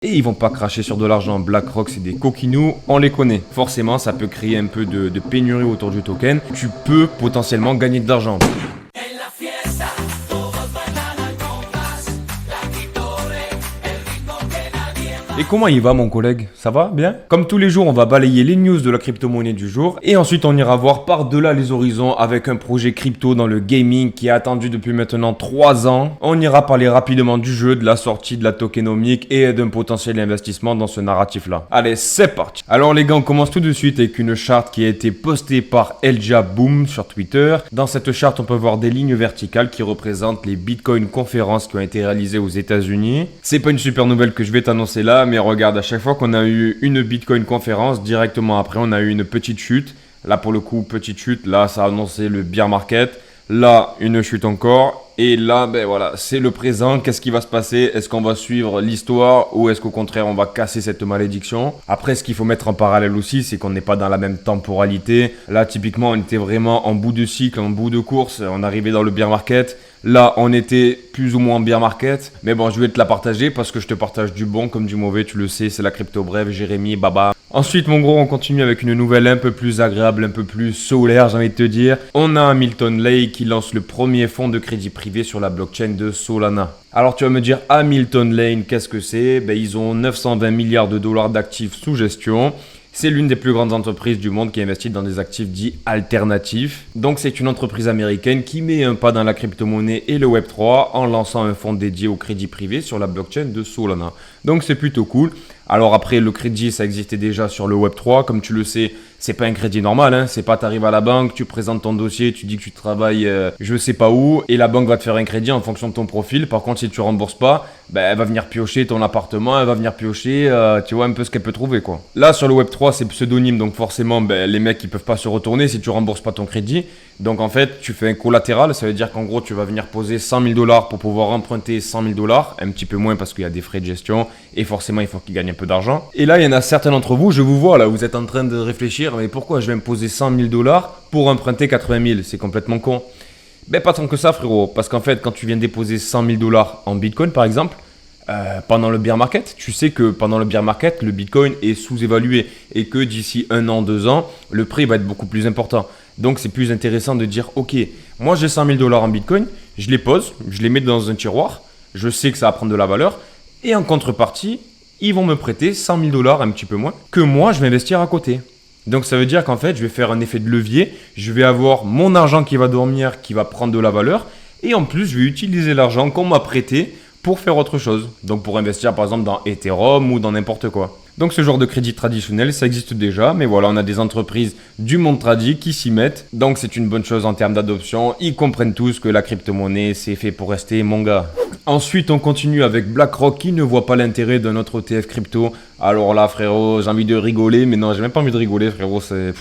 Et ils vont pas cracher sur de l'argent. BlackRock, c'est des coquinous, on les connaît. Forcément, ça peut créer un peu de pénurie autour du token. Tu peux potentiellement gagner de l'argent. Et comment il va mon collègue? Ça va bien? Comme tous les jours, on va balayer les news de la crypto-monnaie du jour et ensuite on ira voir par-delà les horizons avec un projet crypto dans le gaming qui est attendu depuis maintenant 3 ans. On ira parler rapidement du jeu, de la sortie, de la tokenomique et d'un potentiel investissement dans ce narratif-là. Allez, c'est parti! Alors les gars, on commence tout de suite avec une charte qui a été postée par Elja Boom sur Twitter. Dans cette charte, on peut voir des lignes verticales qui représentent les Bitcoin conférences qui ont été réalisées aux États-Unis. C'est pas une super nouvelle que je vais t'annoncer là, mais regarde, à chaque fois qu'on a eu une Bitcoin conférence, directement après, on a eu une petite chute. Là, pour le coup, petite chute. Là, ça a annoncé le bear market. Là, une chute encore. Et là, ben voilà, c'est le présent. Qu'est-ce qui va se passer? Est-ce qu'on va suivre l'histoire ou est-ce qu'au contraire, on va casser cette malédiction? Après, ce qu'il faut mettre en parallèle aussi, c'est qu'on n'est pas dans la même temporalité. Là, typiquement, on était vraiment en bout de cycle, en bout de course. On arrivait dans le bear market. Là, on était plus ou moins en bear market. Mais bon, je vais te la partager parce que je te partage du bon comme du mauvais. Tu le sais, c'est la crypto brève, Jérémy, baba. Ensuite, mon gros, on continue avec une nouvelle un peu plus agréable, un peu plus solaire, j'ai envie de te dire. On a Hamilton Lane qui lance le premier fonds de crédit privé sur la blockchain de Solana. Alors, tu vas me dire, Hamilton Lane, qu'est-ce que c'est? Ben, ils ont 920 milliards de dollars d'actifs sous gestion. C'est l'une des plus grandes entreprises du monde qui investit dans des actifs dits alternatifs. Donc c'est une entreprise américaine qui met un pas dans la crypto-monnaie et le Web3 en lançant un fonds dédié au crédit privé sur la blockchain de Solana. Donc c'est plutôt cool. Alors après, le crédit, ça existait déjà sur le Web3. Comme tu le sais, c'est pas un crédit normal. Hein. C'est pas t'arrives à la banque, tu présentes ton dossier, tu dis que tu travailles je sais pas où et la banque va te faire un crédit en fonction de ton profil. Par contre, si tu rembourses pas, ben, elle va venir piocher ton appartement, elle va venir piocher, tu vois un peu ce qu'elle peut trouver quoi. Là, sur le Web3, c'est pseudonyme, donc forcément, ben, les mecs, ils peuvent pas se retourner si tu rembourses pas ton crédit. Donc en fait, tu fais un collatéral, ça veut dire qu'en gros, tu vas venir poser 100 000 dollars pour pouvoir emprunter 100 000 dollars, un petit peu moins parce qu'il y a des frais de gestion et forcément, il faut qu'ils gagnent un peu d'argent. Et là, il y en a certains d'entre vous, je vous vois là, vous êtes en train de réfléchir, mais pourquoi je vais me poser 100 000 dollars pour emprunter 80 000? C'est complètement con. Ben pas tant que ça, frérot, parce qu'en fait, quand tu viens déposer 100 000 dollars en Bitcoin, par exemple, pendant le bear market, tu sais que pendant le bear market, le Bitcoin est sous-évalué et que d'ici 1 an, 2 ans, le prix va être beaucoup plus important. Donc, c'est plus intéressant de dire, ok, moi j'ai 100 000 dollars en Bitcoin, je les pose, je les mets dans un tiroir, je sais que ça va prendre de la valeur et en contrepartie, ils vont me prêter 100 000 dollars, un petit peu moins, que moi je vais investir à côté. Donc, ça veut dire qu'en fait, je vais faire un effet de levier, je vais avoir mon argent qui va dormir, qui va prendre de la valeur et en plus, je vais utiliser l'argent qu'on m'a prêté pour faire autre chose. Donc pour investir par exemple dans Ethereum ou dans n'importe quoi. Donc ce genre de crédit traditionnel, ça existe déjà, mais voilà, on a des entreprises du monde tradi qui s'y mettent. Donc c'est une bonne chose en termes d'adoption. Ils comprennent tous que la crypto-monnaie, c'est fait pour rester, mon gars. Ensuite, on continue avec BlackRock qui ne voit pas l'intérêt d'un autre ETF crypto. Alors là, frérot, j'ai envie de rigoler, mais non, j'ai même pas envie de rigoler, frérot, c'est...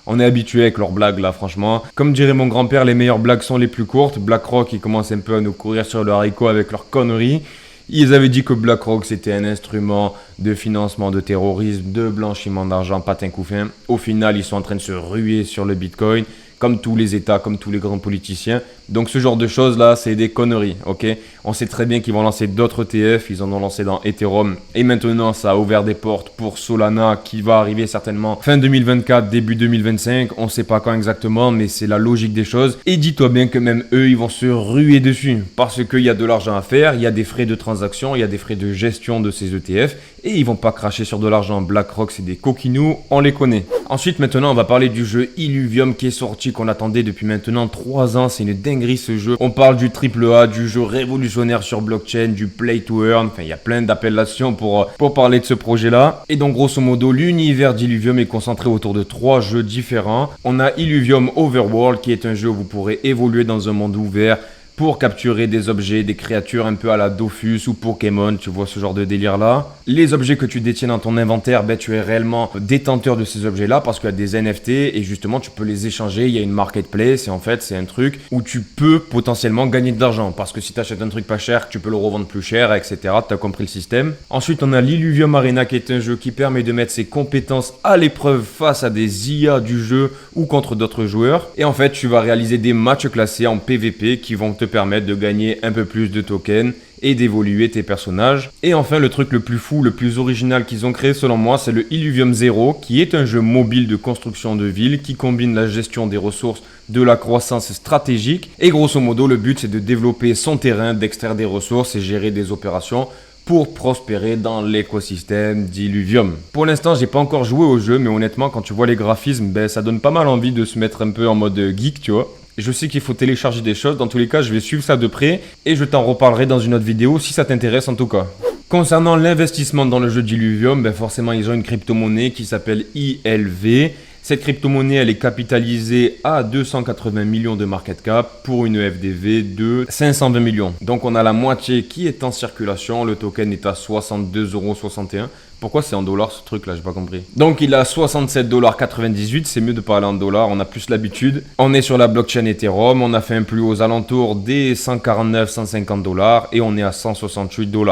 On est habitué avec leurs blagues là, franchement. Comme dirait mon grand-père, les meilleures blagues sont les plus courtes. BlackRock, ils commencent un peu à nous courir sur le haricot avec leurs conneries. Ils avaient dit que BlackRock, c'était un instrument de financement de terrorisme, de blanchiment d'argent, patin couffin. Au final, ils sont en train de se ruer sur le Bitcoin, comme tous les États, comme tous les grands politiciens. Donc ce genre de choses là, c'est des conneries, ok? On sait très bien qu'ils vont lancer d'autres ETF, ils en ont lancé dans Ethereum. Et maintenant, ça a ouvert des portes pour Solana qui va arriver certainement fin 2024, début 2025. On ne sait pas quand exactement, mais c'est la logique des choses. Et dis-toi bien que même eux, ils vont se ruer dessus. Parce qu'il y a de l'argent à faire, il y a des frais de transaction, il y a des frais de gestion de ces ETF. Et ils vont pas cracher sur de l'argent. BlackRock, c'est des coquinous, on les connaît. Ensuite, maintenant, on va parler du jeu Illuvium qui est sorti, qu'on attendait depuis maintenant 3 ans. C'est une dinguerie ce jeu. On parle du AAA, du jeu révolutionnaire sur blockchain, du play to earn. Enfin, il y a plein d'appellations pour parler de ce projet-là. Et donc, grosso modo, l'univers d'Illuvium est concentré autour de 3 jeux différents. On a Illuvium Overworld qui est un jeu où vous pourrez évoluer dans un monde ouvert pour capturer des objets, des créatures un peu à la Dofus ou Pokémon, tu vois ce genre de délire là. Les objets que tu détiens dans ton inventaire, ben, tu es réellement détenteur de ces objets là parce qu'il y a des NFT et justement tu peux les échanger, il y a une marketplace et en fait c'est un truc où tu peux potentiellement gagner de l'argent parce que si tu achètes un truc pas cher, tu peux le revendre plus cher, etc. Tu as compris le système. Ensuite on a l'Illuvium Arena qui est un jeu qui permet de mettre ses compétences à l'épreuve face à des IA du jeu ou contre d'autres joueurs et en fait tu vas réaliser des matchs classés en PVP qui vont te permettre de gagner un peu plus de tokens et d'évoluer tes personnages. Et enfin, le truc le plus fou, le plus original qu'ils ont créé selon moi, c'est le Illuvium Zero, qui est un jeu mobile de construction de ville qui combine la gestion des ressources, de la croissance stratégique. Et grosso modo, le but c'est de développer son terrain, d'extraire des ressources et gérer des opérations pour prospérer dans l'écosystème d'Illuvium. Pour l'instant, j'ai pas encore joué au jeu, mais honnêtement, quand tu vois les graphismes, ben, ça donne pas mal envie de se mettre un peu en mode geek, tu vois. Je sais qu'il faut télécharger des choses, dans tous les cas, je vais suivre ça de près et je t'en reparlerai dans une autre vidéo si ça t'intéresse en tout cas. Concernant l'investissement dans le jeu d'Illuvium, ben forcément, ils ont une crypto-monnaie qui s'appelle ILV. Cette crypto-monnaie, elle est capitalisée à 280 millions de market cap pour une FDV de 520 millions. Donc on a la moitié qui est en circulation. Le token est à 62,61 €. Pourquoi c'est en dollars ce truc là, j'ai pas compris. Donc il a 67,98 $, c'est mieux de parler en dollars, on a plus l'habitude. On est sur la blockchain Ethereum, on a fait un plus aux alentours des 149-150 $ et on est à 168 $.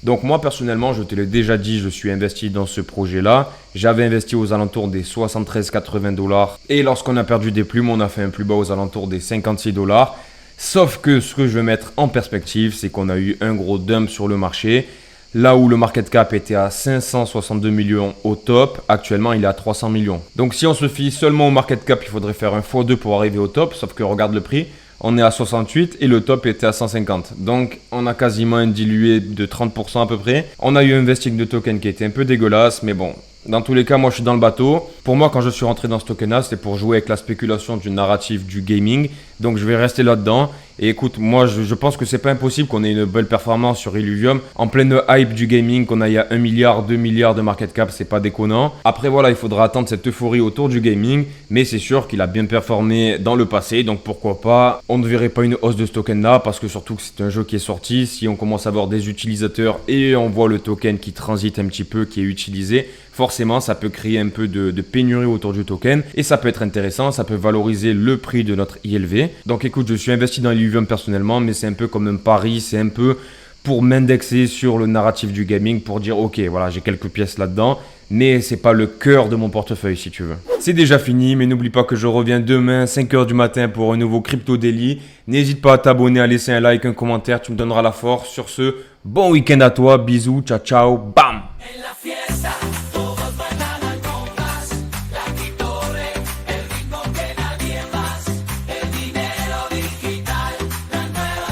Donc moi personnellement, je te l'ai déjà dit, je suis investi dans ce projet-là. J'avais investi aux alentours des 73,80 $ et lorsqu'on a perdu des plumes, on a fait un plus bas aux alentours des 56 $. Sauf que ce que je veux mettre en perspective, c'est qu'on a eu un gros dump sur le marché. Là où le market cap était à 562 millions au top, actuellement il est à 300 millions. Donc si on se fie seulement au market cap, il faudrait faire un x2 pour arriver au top, sauf que regarde le prix. On est à 68 et le top était à 150. Donc, on a quasiment un dilué de 30% à peu près. On a eu un vesting de token qui était un peu dégueulasse, mais bon. Dans tous les cas, moi je suis dans le bateau. Pour moi, quand je suis rentré dans ce token-là, c'était pour jouer avec la spéculation du narratif du gaming. Donc je vais rester là-dedans. Et écoute, moi je pense que c'est pas impossible qu'on ait une belle performance sur Illuvium. En pleine hype du gaming, qu'on aille à 1 milliard, 2 milliards de market cap, c'est pas déconnant. Après voilà, il faudra attendre cette euphorie autour du gaming. Mais c'est sûr qu'il a bien performé dans le passé. Donc pourquoi pas, on ne verrait pas une hausse de ce token-là. Parce que surtout que c'est un jeu qui est sorti. Si on commence à avoir des utilisateurs et on voit le token qui transite un petit peu, qui est utilisé, forcément ça peut créer un peu de pénurie autour du token. Et ça peut être intéressant, ça peut valoriser le prix de notre ILV. Donc écoute, je suis investi dans Illuvium personnellement, mais c'est un peu comme un pari, c'est un peu pour m'indexer sur le narratif du gaming, pour dire ok, voilà, j'ai quelques pièces là-dedans, mais c'est pas le cœur de mon portefeuille si tu veux. C'est déjà fini, mais n'oublie pas que je reviens demain 5h du matin pour un nouveau Crypto Daily. N'hésite pas à t'abonner, à laisser un like, un commentaire, tu me donneras la force. Sur ce, bon week-end à toi, bisous, ciao ciao, bam!